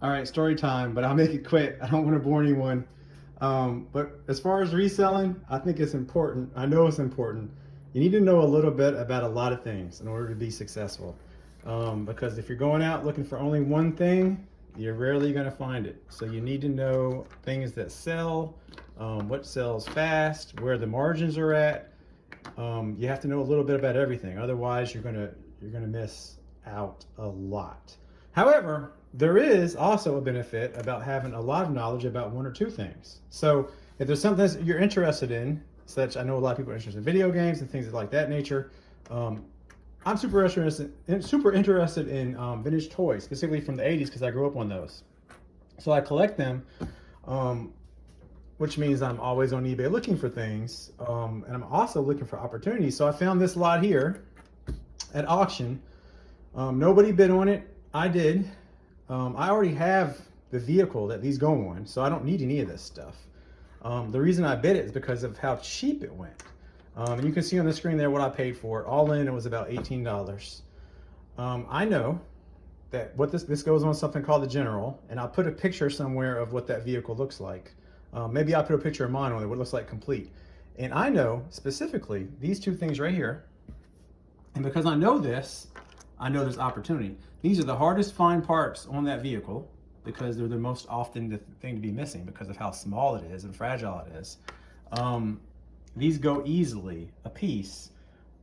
All right, story time, but I'll make it quick. I don't want to bore anyone. But as far as reselling, I think it's important. I know it's important. You need to know a little bit about a lot of things in order to be successful. Because if you're going out looking for only one thing, you're rarely going to find it. So you need to know things that sell, what sells fast, where the margins are at. You have to know a little bit about everything. Otherwise, you're gonna miss out a lot. However, there is also a benefit about having a lot of knowledge about one or two things. So if there's something that you're interested in, such I know a lot of people are interested in video games and things like that nature. I'm super interested in vintage toys, specifically from the 80s, because I grew up on those. So I collect them, which means I'm always on eBay looking for things, and I'm also looking for opportunities. So I found this lot here at auction. Nobody bid on it. I did. I already have the vehicle that these go on, so I don't need any of this stuff. The reason I bid it is because of how cheap it went. And you can see on the screen there what I paid for it. All in, it was about $18. I know that what this goes on something called the General, and I'll put a picture somewhere of what that vehicle looks like. Maybe I'll put a picture of mine on it, what it looks like complete. And I know specifically these two things right here. And because I know this, I know there's opportunity. These are the hardest to find parts on that vehicle because they're the most often the thing to be missing because of how small it is and fragile it is. These go easily a piece,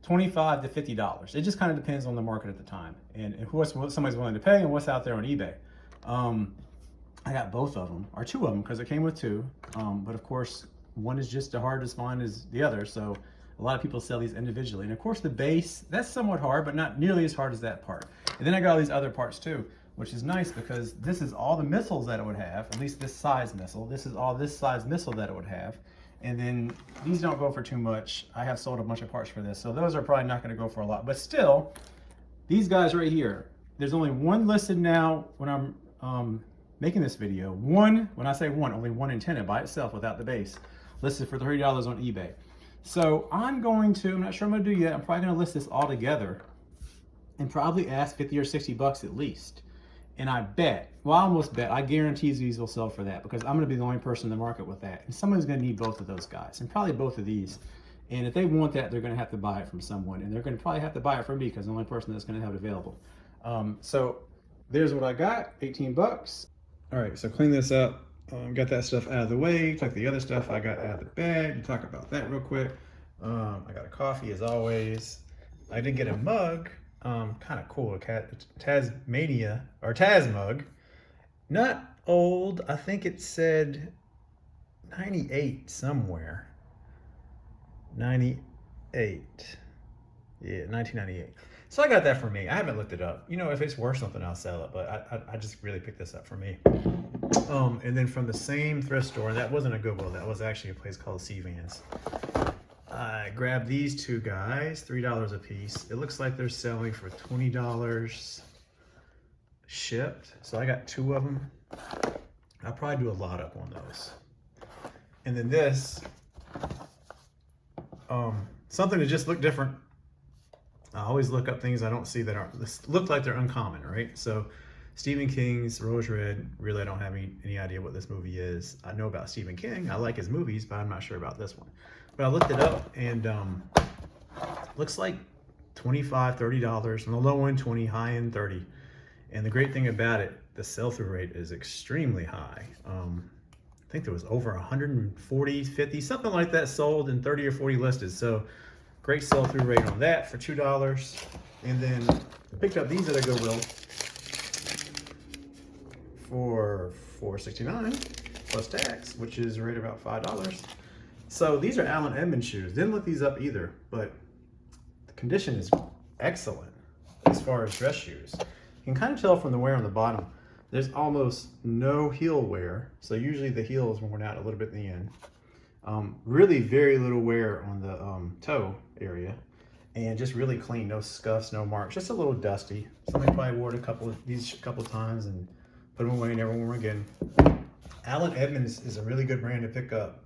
$25 to $50. It just kind of depends on the market at the time and what somebody's willing to pay and what's out there on eBay. I got both of them, or two of them, because it came with two. But of course, one is just as hard to find as the other. So a lot of people sell these individually. And of course, the base, that's somewhat hard, but not nearly as hard as that part. And then I got all these other parts too, which is nice because this is all the missiles that it would have, at least this size missile. This is all this size missile that it would have. And then these don't go for too much. I have sold a bunch of parts for this. So those are probably not going to go for a lot. But still, these guys right here, there's only one listed now when I'm making this video. One, when I say one, only one intended by itself without the base, listed for $30 on eBay. So I'm not sure I'm going to do yet. I'm probably going to list this all together and probably ask 50 or 60 bucks at least. And I almost bet, I guarantee these will sell for that because I'm going to be the only person in the market with that. And someone's going to need both of those guys and probably both of these. And if they want that, they're going to have to buy it from someone. And they're going to probably have to buy it from me because I'm the only person that's going to have it available. So there's what I got, 18 bucks. All right, so clean this up. Got that stuff out of the way. Took the other stuff I got out of the bag. You talk about that real quick. I got a coffee as always. I did get a mug. Kind of cool. Tasmania or Taz mug. Not old. I think it said 98 somewhere. 98. Yeah, 1998. So I got that for me. I haven't looked it up. You know, if it's worth something, I'll sell it. But I just really picked this up for me. And then from the same thrift store, that wasn't a Goodwill. That was actually a place called Vans. I grabbed these two guys, $3 a piece. It looks like they're selling for $20 shipped. So I got two of them. I'll probably do a lot up on those. And then this, something that just looked different. I always look up things I don't see that look like they're uncommon, right? So Stephen King's Rose Red, really I don't have any idea what this movie is. I know about Stephen King. I like his movies, but I'm not sure about this one. But I looked it up and looks like $25, $30. On the low end, 20, high end, 30. And the great thing about it, the sell-through rate is extremely high. I think there was over 140, 50, something like that sold and 30 or 40 listed. So great sell-through rate on that for $2. And then I picked up these at a Goodwill for $4.69 plus tax, which is right about $5. So these are Allen Edmonds shoes. Didn't look these up either, but the condition is excellent as far as dress shoes. You can kind of tell from the wear on the bottom. There's almost no heel wear. So usually the heel is worn out a little bit in the end. Really very little wear on the toe area. And just really clean, no scuffs, no marks, just a little dusty. Somebody probably wore it a couple times and put them away and never wore them again. Allen Edmonds is a really good brand to pick up.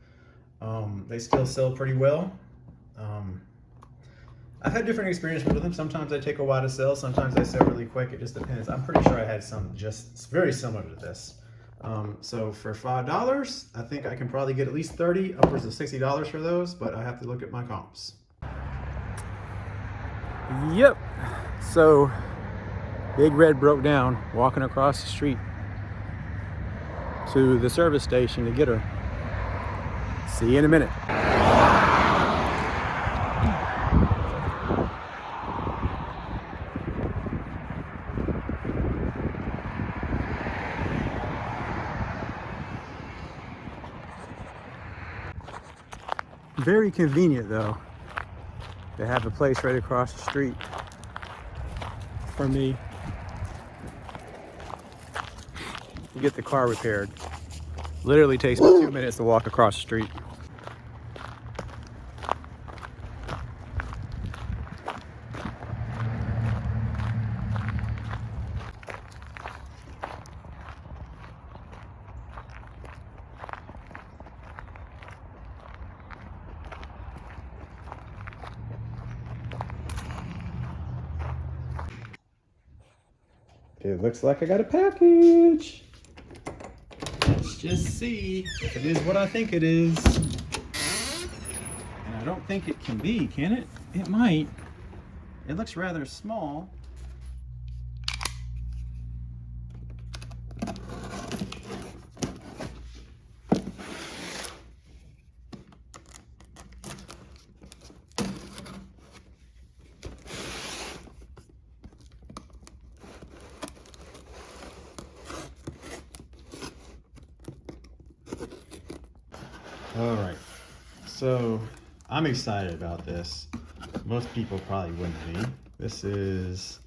They still sell pretty well. I've had different experiences with them. Sometimes they take a while to sell. Sometimes they sell really quick. It just depends. I'm pretty sure I had some just very similar to this. So for $5, I think I can probably get at least 30, upwards of $60 for those, but I have to look at my comps. Yep. So Big Red broke down walking across the street to the service station to get her. See you in a minute. Very convenient though to have a place right across the street for me to get the car repaired. Literally takes me 2 minutes to walk across the street. It looks like I got a package. Let's just see if it is what I think it is. And I don't think it can be, can it? It might. It looks rather small. All right, so I'm excited about this. Most people probably wouldn't be. This is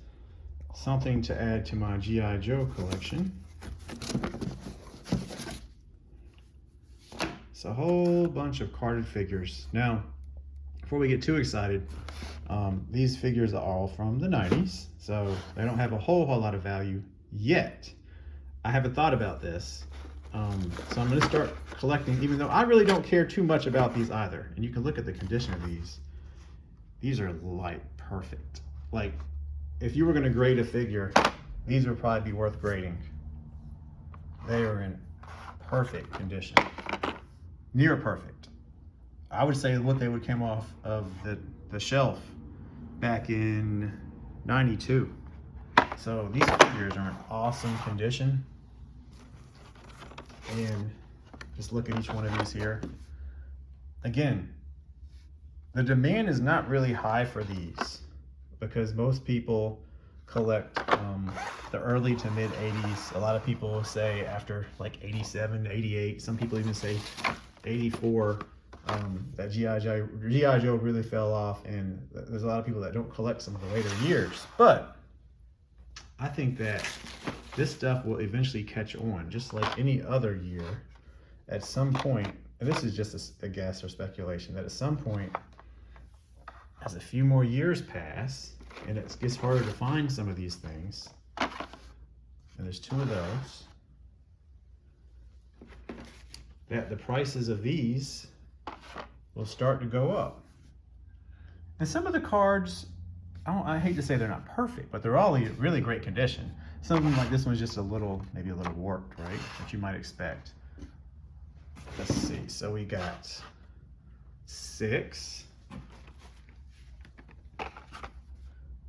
something to add to my G.I. Joe collection. It's a whole bunch of carded figures. Now, before we get too excited, these figures are all from the 90s, so they don't have a whole lot of value yet. I haven't thought about this. So I'm going to start collecting, even though I really don't care too much about these either. And you can look at the condition of these. These are like perfect. Like, if you were going to grade a figure, these would probably be worth grading. They are in perfect condition. Near perfect. I would say what they would come off of the shelf back in '92. So these figures are in awesome condition. And just look at each one of these here. Again, the demand is not really high for these because most people collect the early to mid 80s. A lot of people say after like 87 to 88, some people even say 84, that G.I. Joe really fell off, and there's a lot of people that don't collect some of the later years. But I think that this stuff will eventually catch on, just like any other year. At some point, and this is just a guess or speculation, that at some point, as a few more years pass, and it gets harder to find some of these things, and there's two of those, that the prices of these will start to go up. And some of the cards, I hate to say they're not perfect, but they're all in really great condition. Something like this one's just maybe a little warped, right? That you might expect. Let's see, so we got 6.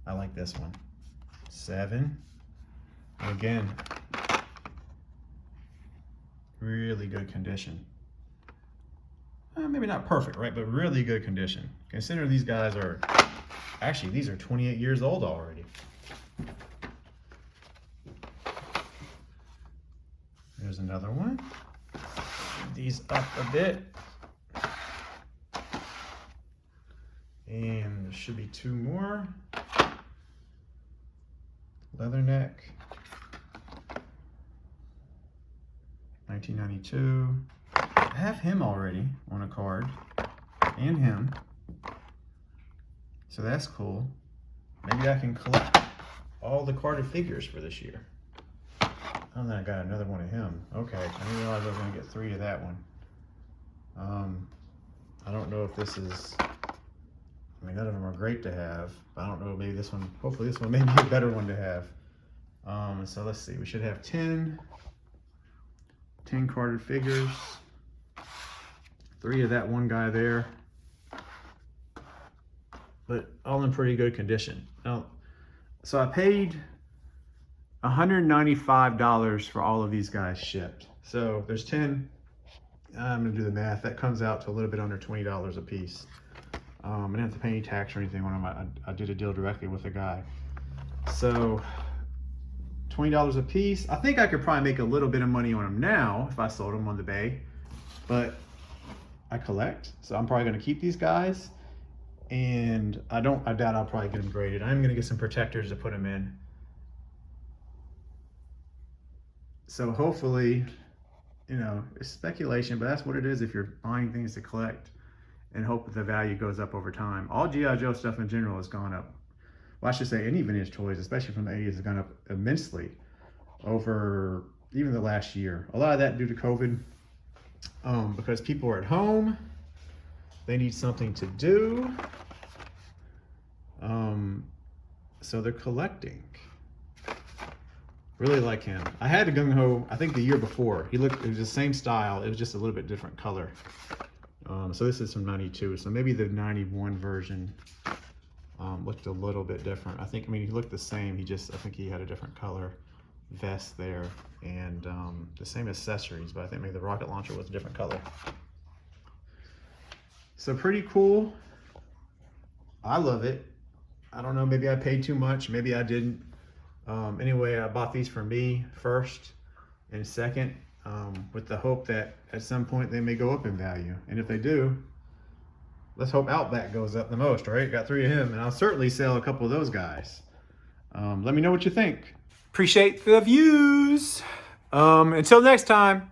I like this one. 7. Again, really good condition. Maybe not perfect, right? But really good condition. Consider these guys are, actually, these are 28 years old already. There's another one. These up a bit. And there should be 2 more. Leatherneck. 1992. I have him already on a card. And him. So that's cool. Maybe I can collect all the carded figures for this year. Oh, then I got another one of him. Okay, I didn't realize I was going to get 3 of that one. I don't know if this is I mean, none of them are great to have. I don't know, maybe this one, hopefully this one may be a better one to have. So let's see, we should have 10 carded figures. 3 of that one guy there. But all in pretty good condition. Now, so I paid $195 for all of these guys shipped. So there's 10, I'm gonna do the math. That comes out to a little bit under $20 a piece. I didn't have to pay any tax or anything on them. I did a deal directly with a guy. So $20 a piece. I think I could probably make a little bit of money on them now if I sold them on the Bay, but I collect. So I'm probably gonna keep these guys, and I doubt I'll probably get them graded. I'm gonna get some protectors to put them in. So hopefully, you know, it's speculation, but that's what it is if you're buying things to collect and hope that the value goes up over time. All G.I. Joe stuff in general has gone up. Well, I should say any vintage toys, especially from the 80s, has gone up immensely over even the last year. A lot of that due to COVID, because people are at home, they need something to do, so they're collecting. Really like him. I had a Gung Ho, I think the year before. It was the same style, it was just a little bit different color. So this is from 92, so maybe the 91 version looked a little bit different. I mean, he looked the same, I think he had a different color vest there, and the same accessories, but I think maybe the rocket launcher was a different color. So pretty cool. I love it. I don't know, maybe I paid too much, maybe I didn't. Anyway, I bought these for me first and second, with the hope that at some point they may go up in value. And if they do, let's hope Outback goes up the most, right? Got 3 of him, and I'll certainly sell a couple of those guys. Let me know what you think. Appreciate the views. Until next time.